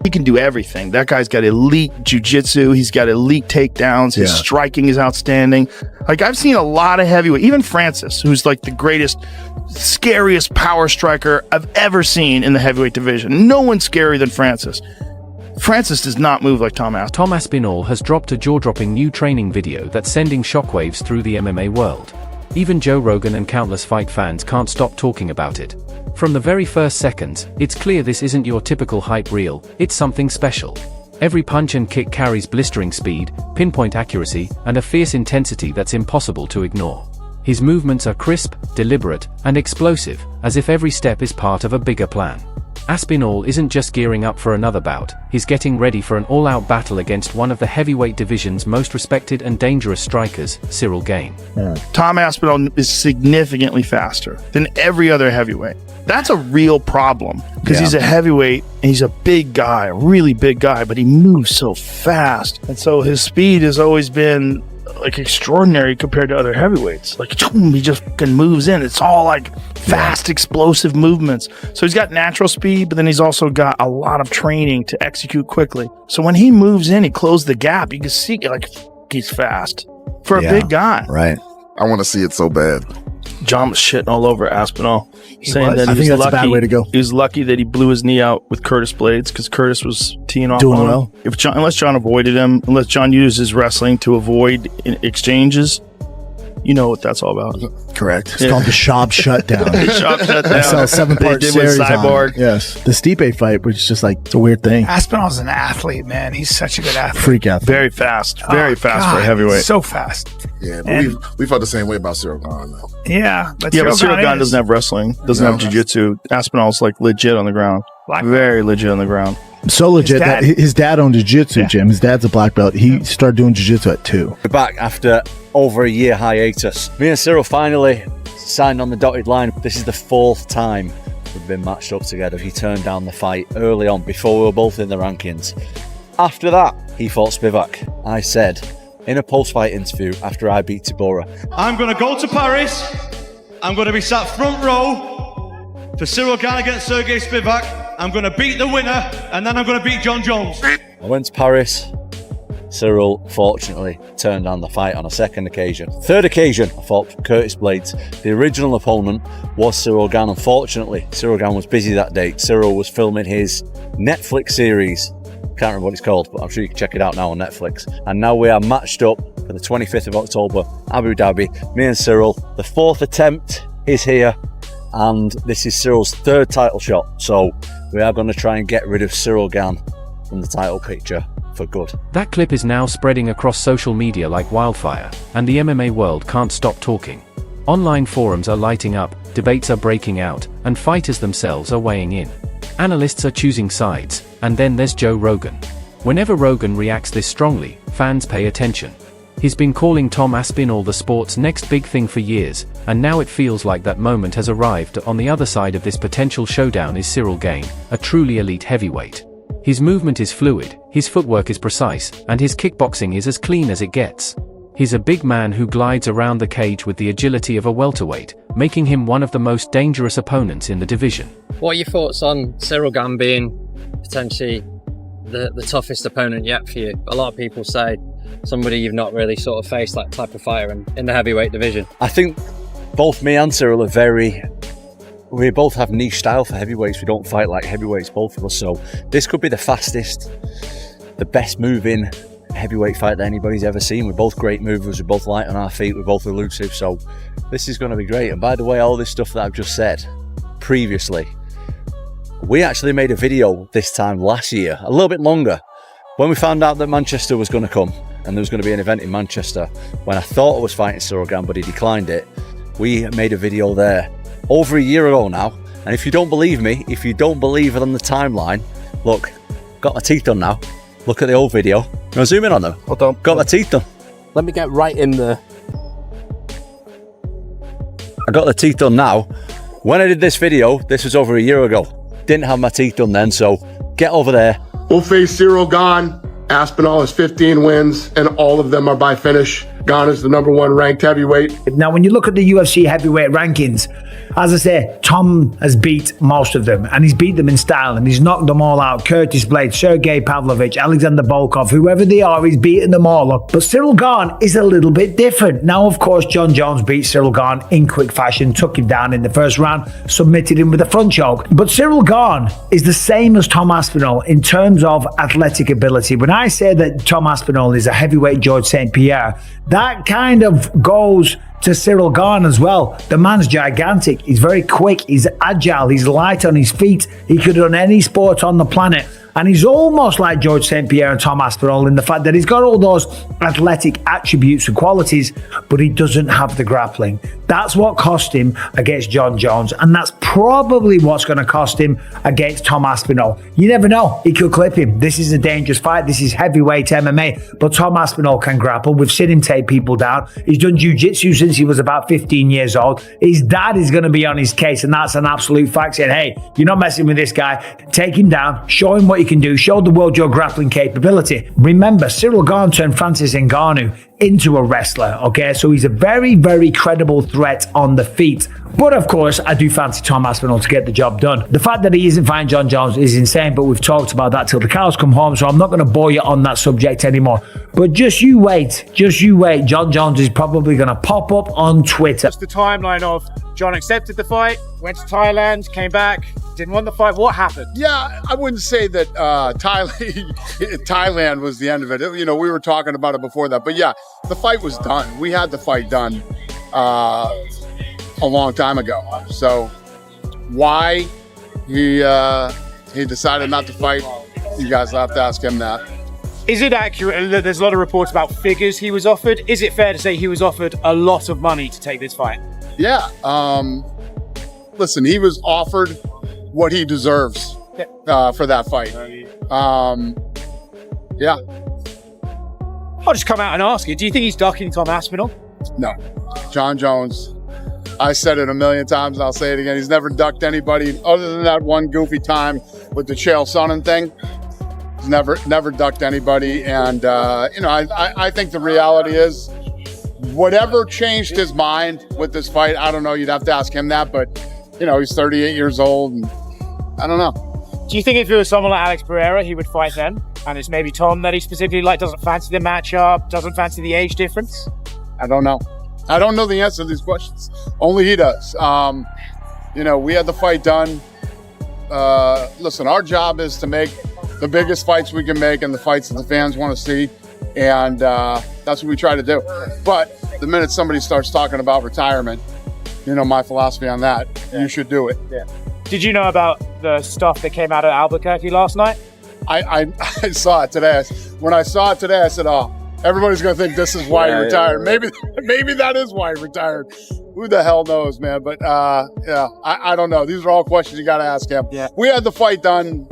He can do everything. That guy's got elite jiu-jitsu. He's got elite takedowns. His striking is outstanding. Like, I've seen a lot of heavyweight, even Francis, who's like the greatest, scariest power striker I've ever seen in the heavyweight division. No one's scarier than Francis. Francis does not move like Tom Aspinall. Tom Aspinall has dropped a jaw-dropping new training video that's sending shockwaves through the MMA world. Even Joe Rogan and countless fight fans can't stop talking about it. From the very first seconds, it's clear this isn't your typical hype reel, it's something special. Every punch and kick carries blistering speed, pinpoint accuracy, and a fierce intensity that's impossible to ignore. His movements are crisp, deliberate, and explosive, as if every step is part of a bigger plan. Aspinall isn't just gearing up for another bout, he's getting ready for an all-out battle against one of the heavyweight division's most respected and dangerous strikers, Ciryl Gane. Tom Aspinall is significantly faster than every other heavyweight. That's a real problem, because he's a heavyweight, and he's a big guy, a really big guy, but he moves so fast. And so his speed has always been like extraordinary compared to other heavyweights. Like, he just fucking moves in. It's all like fast, explosive movements. So he's got natural speed, but then he's also got a lot of training to execute quickly. So when he moves in, he closes the gap. You can see like he's fast for a big guy. Right. I want to see it so bad. John was shitting all over Aspinall, saying that I think that's a bad way to go. He was lucky that he blew his knee out with Curtis Blades, because Curtis was teeing off Doing on him. well. Unless John avoided him, unless John used his wrestling to avoid exchanges, you know what that's all about. Correct. It's called the Shop Shutdown. Shop shut down. I saw a 7-part series on Cyborg. it. Yes. The Stipe fight, which is just like, it's a weird thing. Aspinall's an athlete, man. He's such a good athlete. Freak athlete. Very fast for a heavyweight. So fast. Yeah, but we felt the same way about Ciryl Gane, though. Yeah, but Ciryl Gane doesn't have wrestling, doesn't have jiu-jitsu. Aspinall's like legit on the ground. Very legit on the ground. So legit that his dad owned jiu-jitsu gym. His dad's a black belt. He started doing jiu-jitsu at 2. We're back after over a year hiatus. Me and Ciryl finally signed on the dotted line. This is the 4th time we've been matched up together. He turned down the fight early on before we were both in the rankings. After that, he fought Spivak. I said in a post-fight interview after I beat Tibora, I'm going to go to Paris. I'm going to be sat front row for Ciryl Gane against Sergey Spivak. I'm going to beat the winner, and then I'm going to beat John Jones. I went to Paris. Ciryl, fortunately, turned down the fight on a second occasion. Third occasion, I fought Curtis Blades. The original opponent was Ciryl Gane. Unfortunately, Ciryl Gane was busy that day. Ciryl was filming his Netflix series. Can't remember what it's called, but I'm sure you can check it out now on Netflix. And now we are matched up for the 25th of October, Abu Dhabi. Me and Ciryl. The 4th attempt is here, and this is Cyryl's 3rd title shot. So we are going to try and get rid of Ciryl Gane from the title picture for good. That clip is now spreading across social media like wildfire, and the MMA world can't stop talking. Online forums are lighting up, debates are breaking out, and fighters themselves are weighing in. Analysts are choosing sides, and then there's Joe Rogan. Whenever Rogan reacts this strongly, fans pay attention. He's been calling Tom Aspinall the sport's next big thing for years, and now it feels like that moment has arrived. On the other side of this potential showdown is Ciryl Gane, a truly elite heavyweight. His movement is fluid, his footwork is precise, and his kickboxing is as clean as it gets. He's a big man who glides around the cage with the agility of a welterweight, making him one of the most dangerous opponents in the division. What are your thoughts on Ciryl Gane being potentially the toughest opponent yet for you? A lot of people say somebody you've not really sort of faced that type of fighter in the heavyweight division. I think both me and Ciryl we both have niche style for heavyweights. We don't fight like heavyweights, both of us. So this could be the fastest, the best moving heavyweight fight that anybody's ever seen. We're both great movers, we're both light on our feet, we're both elusive. So this is going to be great. And by the way, all this stuff that I've just said previously, we actually made a video this time last year, a little bit longer, when we found out that Manchester was going to come and there was going to be an event in Manchester. When I thought I was fighting Ciryl Gane, but he declined it, we made a video there over a year ago now. And if you don't believe me, if you don't believe it on the timeline, look, got my teeth done now. Look at the old video. Now zoom in on them. Hold on. Got my teeth done. Let me get right in there. I got the teeth done now. When I did this video, this was over a year ago. Didn't have my teeth done then, so get over there. We'll face Ciryl Gane. Aspinall has 15 wins, and all of them are by finish. Gane is the number 1 ranked heavyweight. Now, when you look at the UFC heavyweight rankings, as I say, Tom has beat most of them, and he's beat them in style, and he's knocked them all out. Curtis Blade, Sergey Pavlovich, Alexander Volkov, whoever they are, he's beaten them all up. But Ciryl Gane is a little bit different. Now, of course, John Jones beat Ciryl Gane in quick fashion, took him down in the first round, submitted him with a front choke. But Ciryl Gane is the same as Tom Aspinall in terms of athletic ability. When I say that Tom Aspinall is a heavyweight George St. Pierre, that kind of goes to Ciryl Gane as well. The man's gigantic. He's very quick. He's agile. He's light on his feet. He could run any sport on the planet. And he's almost like George St. Pierre and Tom Aspinall in the fact that he's got all those athletic attributes and qualities, but he doesn't have the grappling. That's what cost him against John Jones, and that's probably what's going to cost him against Tom Aspinall. You never know. He could clip him. This is a dangerous fight. This is heavyweight MMA, but Tom Aspinall can grapple. We've seen him take people down. He's done jiu-jitsu since he was about 15 years old. His dad is going to be on his case, and that's an absolute fact, saying, hey, you're not messing with this guy. Take him down. Show him what you can do. Show the world your grappling capability. Remember, Ciryl Gane turned Francis Ngannou into a wrestler, okay? So he's a very, very credible threat on the feet. But of course, I do fancy Tom Aspinall to get the job done. The fact that he isn't fighting John Jones is insane, but we've talked about that till the cows come home, so I'm not going to bore you on that subject anymore. But just you wait. John Jones is probably going to pop up on Twitter. Just the timeline of John accepted the fight, went to Thailand, came back, didn't want the fight. What happened? Yeah, I wouldn't say that Thailand was the end of it. You know, we were talking about it before that. But yeah, the fight was done. We had the fight done a long time ago. So why he decided not to fight, you guys will have to ask him that. Is it accurate? There's a lot of reports about figures he was offered. Is it fair to say he was offered a lot of money to take this fight? Yeah. Listen, he was offered what he deserves for that fight. Yeah. I'll just come out and ask you, do you think he's ducking Tom Aspinall? No. John Jones, I said it a million times and I'll say it again, he's never ducked anybody other than that one goofy time with the Chael Sonnen thing. He's never ducked anybody. And, you know, I think the reality is whatever changed his mind with this fight, I don't know, you'd have to ask him that, but, you know, he's 38 years old and I don't know. Do you think if it was someone like Alex Pereira, he would fight then? And it's maybe Tom that he specifically like doesn't fancy the matchup, doesn't fancy the age difference? I don't know. I don't know the answer to these questions. Only he does. You know, we had the fight done. Listen, our job is to make the biggest fights we can make and the fights that the fans want to see. And that's what we try to do. But the minute somebody starts talking about retirement, you know, my philosophy on that, you should do it. Yeah. Did you know about the stuff that came out of Albuquerque last night? I saw it today. When I saw it today, I said, oh, everybody's going to think this is why he retired. Maybe that is why he retired. Who the hell knows, man? But yeah, I don't know. These are all questions you got to ask him. Yeah. We had the fight done.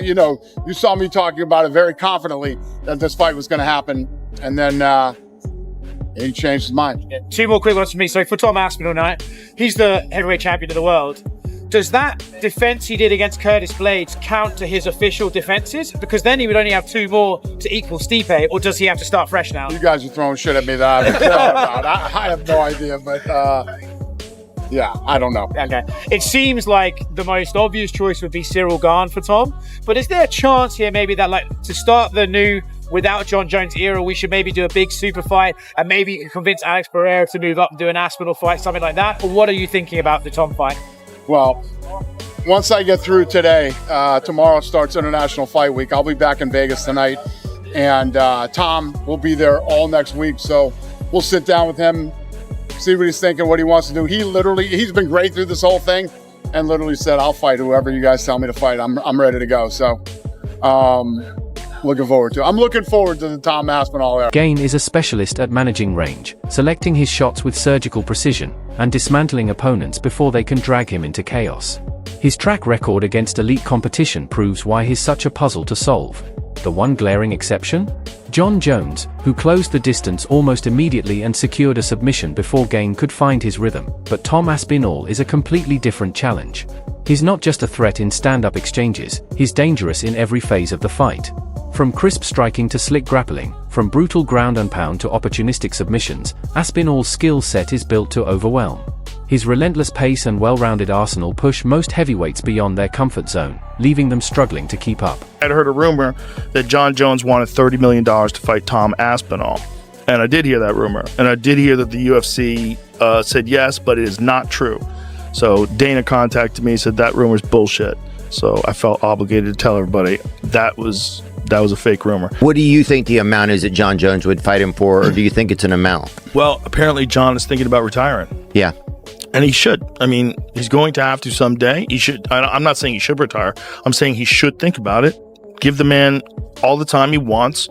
You know, you saw me talking about it very confidently that this fight was going to happen. And then he changed his mind. Yeah. Two more quick ones for me. So for Tom Aspinall now, he's the heavyweight champion of the world. Does that defense he did against Curtis Blades count to his official defenses? Because then he would only have two more to equal Stipe, or does he have to start fresh now? You guys are throwing shit at me that I haven't thought about. I have no idea, but yeah, I don't know. Okay. It seems like the most obvious choice would be Ciryl Gane for Tom, but is there a chance here maybe that like to start the new without John Jones era, we should maybe do a big super fight and maybe convince Alex Pereira to move up and do an Aspinall fight, something like that? Or what are you thinking about the Tom fight? Well, once I get through today, tomorrow starts International Fight Week. I'll be back in Vegas tonight, and Tom will be there all next week. So we'll sit down with him, see what he's thinking, what he wants to do. He's been great through this whole thing, and literally said, "I'll fight whoever you guys tell me to fight. I'm ready to go." So, looking forward to it. I'm looking forward to the Tom Aspinall era. Gane is a specialist at managing range, selecting his shots with surgical precision, and dismantling opponents before they can drag him into chaos. His track record against elite competition proves why he's such a puzzle to solve. The one glaring exception? John Jones, who closed the distance almost immediately and secured a submission before Gane could find his rhythm. But Tom Aspinall is a completely different challenge. He's not just a threat in stand-up exchanges, he's dangerous in every phase of the fight. From crisp striking to slick grappling, From brutal ground and pound to opportunistic submissions, Aspinall's skill set is built to overwhelm. His relentless pace and well-rounded arsenal push most heavyweights beyond their comfort zone, leaving them struggling to keep up. I'd heard a rumor that Jon Jones wanted $30 million to fight Tom Aspinall. And I did hear that rumor. And I did hear that the UFC said yes, but it is not true. So Dana contacted me and said that rumor's bullshit. So I felt obligated to tell everybody that was a fake rumor. What do you think the amount is that Jon Jones would fight him for, or do you think it's an amount? Well, apparently Jon is thinking about retiring. Yeah. And he should. I mean, he's going to have to someday. He should. I'm not saying he should retire. I'm saying he should think about it. Give the man all the time he wants.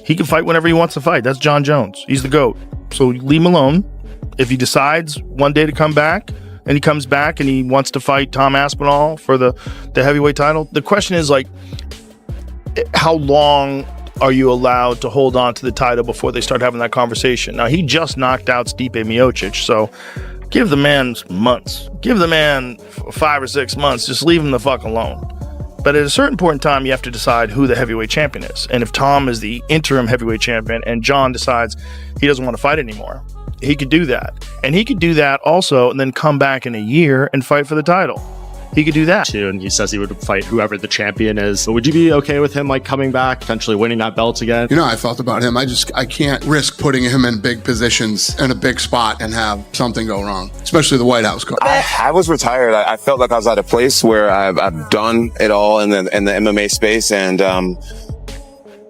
He can fight whenever he wants to fight. That's Jon Jones. He's the GOAT. So leave him alone. If he decides one day to come back, and he comes back and he wants to fight Tom Aspinall for the heavyweight title, the question is, like, how long are you allowed to hold on to the title before they start having that conversation? Now, he just knocked out Stipe Miocic, so give the man months. Give the man 5 or 6 months. Just leave him the fuck alone. But at a certain point in time, you have to decide who the heavyweight champion is. And if Tom is the interim heavyweight champion and Jon decides he doesn't want to fight anymore, he could do that. And he could do that also and then come back in a year and fight for the title. He could do that too, and he says he would fight whoever the champion is. But would you be okay with him like coming back, potentially winning that belt again? You know how I felt about him. I can't risk putting him in big positions in a big spot and have something go wrong, especially the White House card. I was retired. I felt like I was at a place where I've done it all in the MMA space, and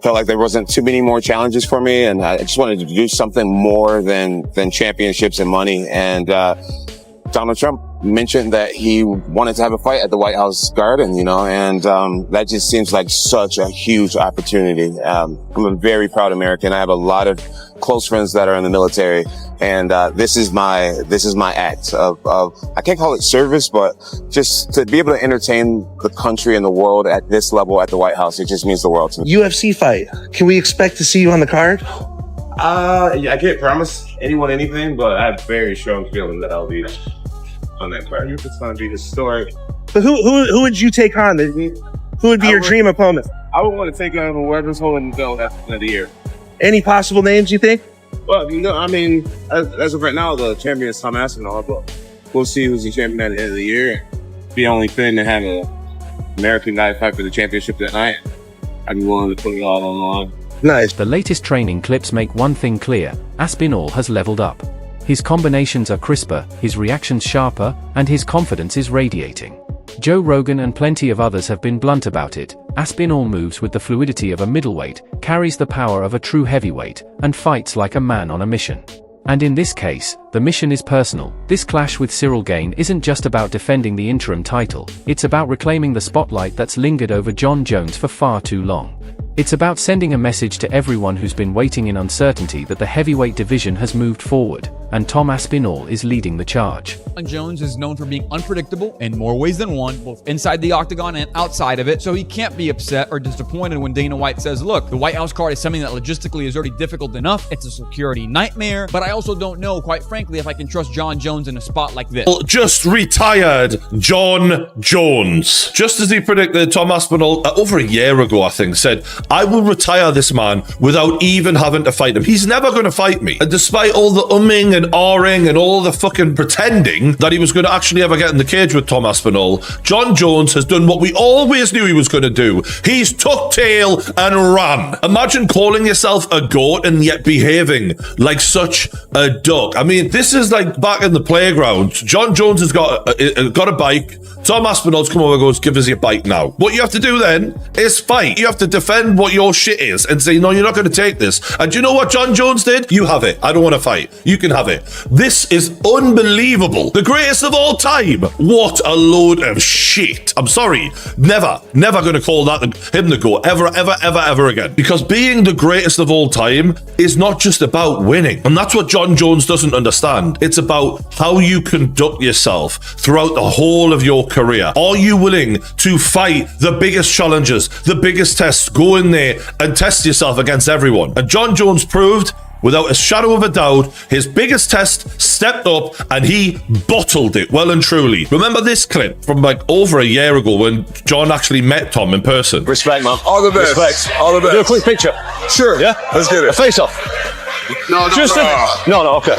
felt like there wasn't too many more challenges for me, and I just wanted to do something more than championships and money. And Donald Trump mentioned that he wanted to have a fight at the White House Garden, and that just seems like such a huge opportunity. I'm a very proud American. I have a lot of close friends that are in the military, and this is my act of I can't call it service, but just to be able to entertain the country and the world at this level at the White House, it just means the world to me. UFC fight. Can we expect to see you on the card? I can't promise anyone anything, but I have very strong feeling that I'll be on that card. It's going to be historic. But who would you take on? Who would be your dream opponent? I would want to take on whoever's holding the belt at the end of the year. Any possible names you think? Well, I mean, as of right now, the champion is Tom Aspinall, but we'll see who's the champion at the end of the year. It'd be only fitting to have an American guy fight for the championship that night. I'd be willing to put it all on the line. Nice. The latest training clips make one thing clear: Aspinall has leveled up. His combinations are crisper, his reactions sharper, and his confidence is radiating. Joe Rogan and plenty of others have been blunt about it. Aspinall moves with the fluidity of a middleweight, carries the power of a true heavyweight, and fights like a man on a mission. And in this case, the mission is personal. This clash with Ciryl Gane isn't just about defending the interim title, it's about reclaiming the spotlight that's lingered over Jon Jones for far too long. It's about sending a message to everyone who's been waiting in uncertainty that the heavyweight division has moved forward, and Tom Aspinall is leading the charge. Jon Jones is known for being unpredictable in more ways than one, both inside the octagon and outside of it, so he can't be upset or disappointed when Dana White says, look, the White House card is something that logistically is already difficult enough, it's a security nightmare, but I also don't know, quite frankly, if I can trust Jon Jones in a spot like this. Just retired Jon Jones. Just as he predicted, Tom Aspinall, over a year ago, I think, said, I will retire this man without even having to fight him. He's never going to fight me. And despite all the umming and ahhing and all the fucking pretending that he was going to actually ever get in the cage with Tom Aspinall, Jon Jones has done what we always knew he was going to do. He's tucked tail and ran. Imagine calling yourself a goat and yet behaving like such a duck. I mean, this is like back in the playground. Jon Jones has got a bike. Tom Aspinall's come over and goes, give us your bike now. What you have to do then is fight. You have to defend what your shit is and say, no, you're not going to take this. And do you know what Jon Jones did? You have it. I don't want to fight. You can have it. This is unbelievable. The greatest of all time. What a load of shit. I'm sorry. Never going to call that him the GOAT ever again. Because being the greatest of all time is not just about winning. And that's what Jon Jones doesn't understand. It's about how you conduct yourself throughout the whole of your career. Are you willing to fight the biggest challenges, the biggest tests, go in there and test yourself against everyone? And Jon Jones proved Without a shadow of a doubt, his biggest test stepped up and he bottled it well and truly. Remember this clip from like over a year ago when John actually met Tom in person? Respect, man. All the best. Respect. All the best. Do a quick picture. Sure. Yeah? Let's get it. A face-off. No, okay.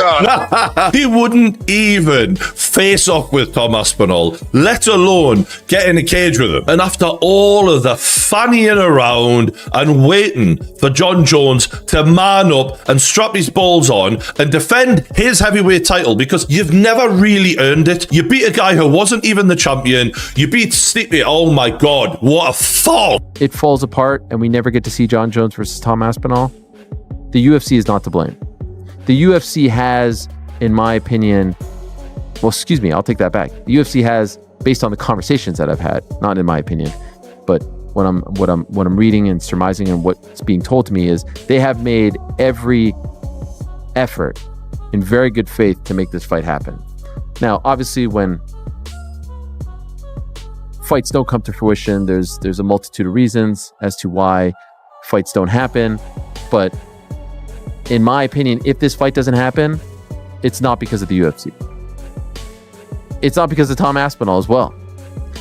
He wouldn't even face off with Tom Aspinall, let alone get in a cage with him. And after all of the fannying around and waiting for John Jones to man up and strap his balls on and defend his heavyweight title, because you've never really earned it. You beat a guy who wasn't even the champion. You beat Stipe. Oh my God, what a fall. It falls apart and we never get to see John Jones versus Tom Aspinall. The UFC is not to blame. The UFC has, in my opinion, well, excuse me, I'll take that back. The UFC has, based on the conversations that I've had, not in my opinion, but what I'm reading and surmising and what's being told to me is they have made every effort in very good faith to make this fight happen. Now, obviously, when fights don't come to fruition, there's a multitude of reasons as to why fights don't happen, but in my opinion, if this fight doesn't happen, it's not because of the UFC. It's not because of Tom Aspinall as well.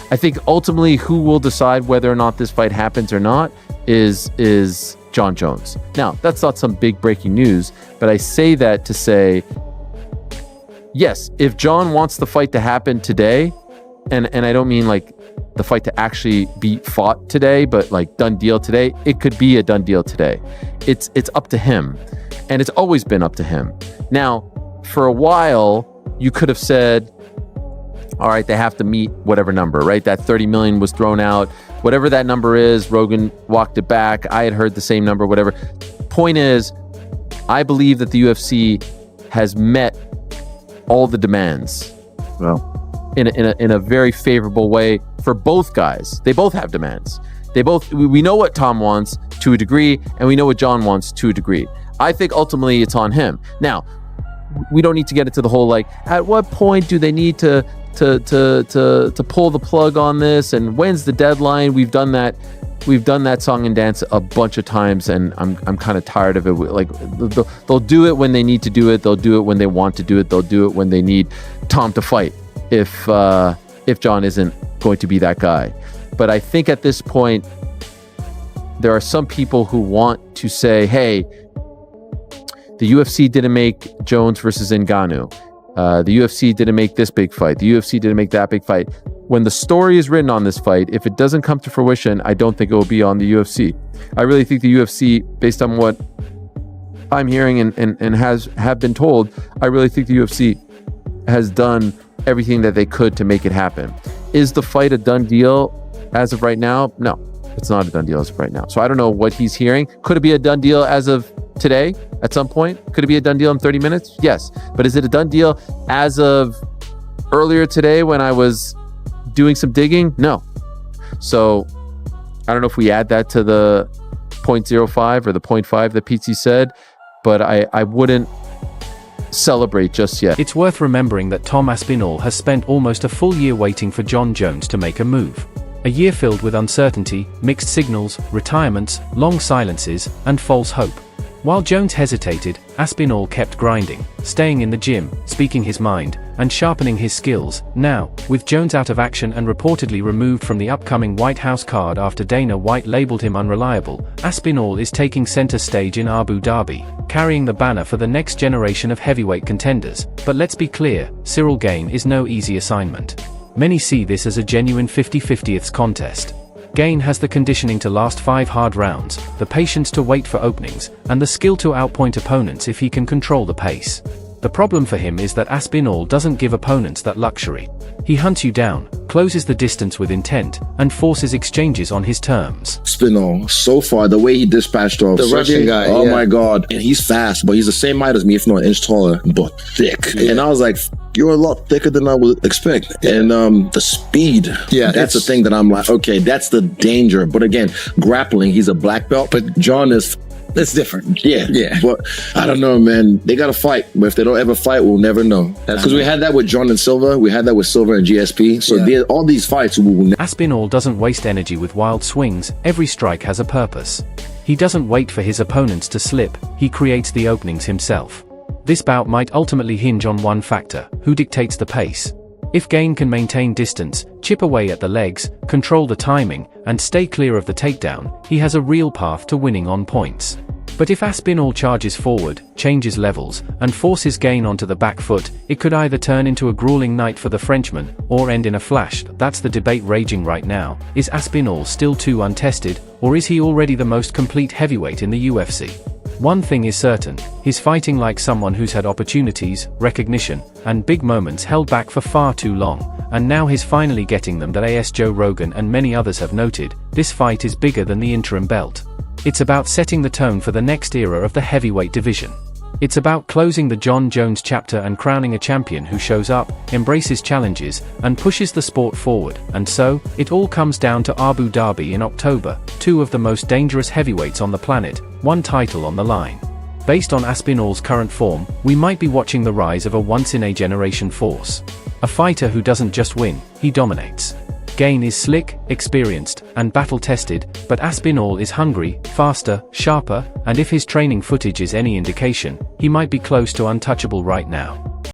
I think ultimately who will decide whether or not this fight happens or not is John Jones. Now, that's not some big breaking news, but I say that to say, yes, if John wants the fight to happen today, and I don't mean like the fight to actually be fought today, but like done deal today, it could be a done deal today. It's up to him. And it's always been up to him. Now, for a while, you could have said, all right, they have to meet whatever number, right? That 30 million was thrown out. Whatever that number is, Rogan walked it back. I had heard the same number, whatever. Point is, I believe that the UFC has met all the demands. Well, in a very favorable way for both guys. They both have demands. We know what Tom wants to a degree, and we know what John wants to a degree. I think ultimately it's on him. Now, we don't need to get into the whole like, at what point do they need to pull the plug on this, and when's the deadline? We've done that song and dance a bunch of times, and I'm kind of tired of it. Like they'll do it when they need to do it. They'll do it when they want to do it. They'll do it when they need Tom to fight. If John isn't going to be that guy, but I think at this point there are some people who want to say, hey, the UFC didn't make Jones versus Ngannou. The UFC didn't make this big fight. The UFC didn't make that big fight. When the story is written on this fight, if it doesn't come to fruition, I don't think it will be on the UFC. I really think the UFC, based on what I'm hearing and have been told, I really think the UFC has done everything that they could to make it happen. Is the fight a done deal as of right now? No, it's not a done deal as of right now. So I don't know what he's hearing. Could it be a done deal as of today at some point? Could it be a done deal in 30 minutes? Yes. But is it a done deal as of earlier today when I was doing some digging? No. So I don't know if we add that to the 0.05 or the 0.5 that Pizzi said, but I wouldn't celebrate just yet. It's worth remembering that Tom Aspinall has spent almost a full year waiting for John Jones to make a move. A year filled with uncertainty, mixed signals, retirements, long silences, and false hope. While Jones hesitated, Aspinall kept grinding, staying in the gym, speaking his mind, and sharpening his skills. Now, with Jones out of action and reportedly removed from the upcoming White House card after Dana White labeled him unreliable, Aspinall is taking center stage in Abu Dhabi, carrying the banner for the next generation of heavyweight contenders. But let's be clear, Ciryl Gane is no easy assignment. Many see this as a genuine 50-50th contest. Gane has the conditioning to last 5 hard rounds, the patience to wait for openings, and the skill to outpoint opponents if he can control the pace. The problem for him is that Aspinall doesn't give opponents that luxury. He hunts you down, closes the distance with intent, and forces exchanges on his terms. Aspinall, so far, the way he dispatched off the Russian guy, oh my God. And he's fast, but he's the same height as me, if not an inch taller, but thick. Yeah. And I was like, you're a lot thicker than I would expect. Yeah. And the speed, that's the thing that I'm like, okay, that's the danger. But again, grappling, he's a black belt, but John is That's different. Yeah. But I don't know, man. They got to fight. But if they don't ever fight, we'll never know. Because we had that with John and Silva. We had that with Silva and GSP. So all these fights, we will never. Aspinall doesn't waste energy with wild swings. Every strike has a purpose. He doesn't wait for his opponents to slip. He creates the openings himself. This bout might ultimately hinge on one factor: who dictates the pace. If Gane can maintain distance, chip away at the legs, control the timing, and stay clear of the takedown, he has a real path to winning on points. But if Aspinall charges forward, changes levels, and forces Gane onto the back foot, it could either turn into a grueling night for the Frenchman, or end in a flash. That's the debate raging right now. Is Aspinall still too untested, or is he already the most complete heavyweight in the UFC? One thing is certain, he's fighting like someone who's had opportunities, recognition, and big moments held back for far too long, and now he's finally getting them. That as Joe Rogan and many others have noted, this fight is bigger than the interim belt. It's about setting the tone for the next era of the heavyweight division. It's about closing the Jon Jones chapter and crowning a champion who shows up, embraces challenges, and pushes the sport forward. And so, it all comes down to Abu Dhabi in October, two of the most dangerous heavyweights on the planet, one title on the line. Based on Aspinall's current form, we might be watching the rise of a once-in-a-generation force. A fighter who doesn't just win, he dominates. Gane is slick, experienced, and battle-tested, but Aspinall is hungry, faster, sharper, and if his training footage is any indication, he might be close to untouchable right now.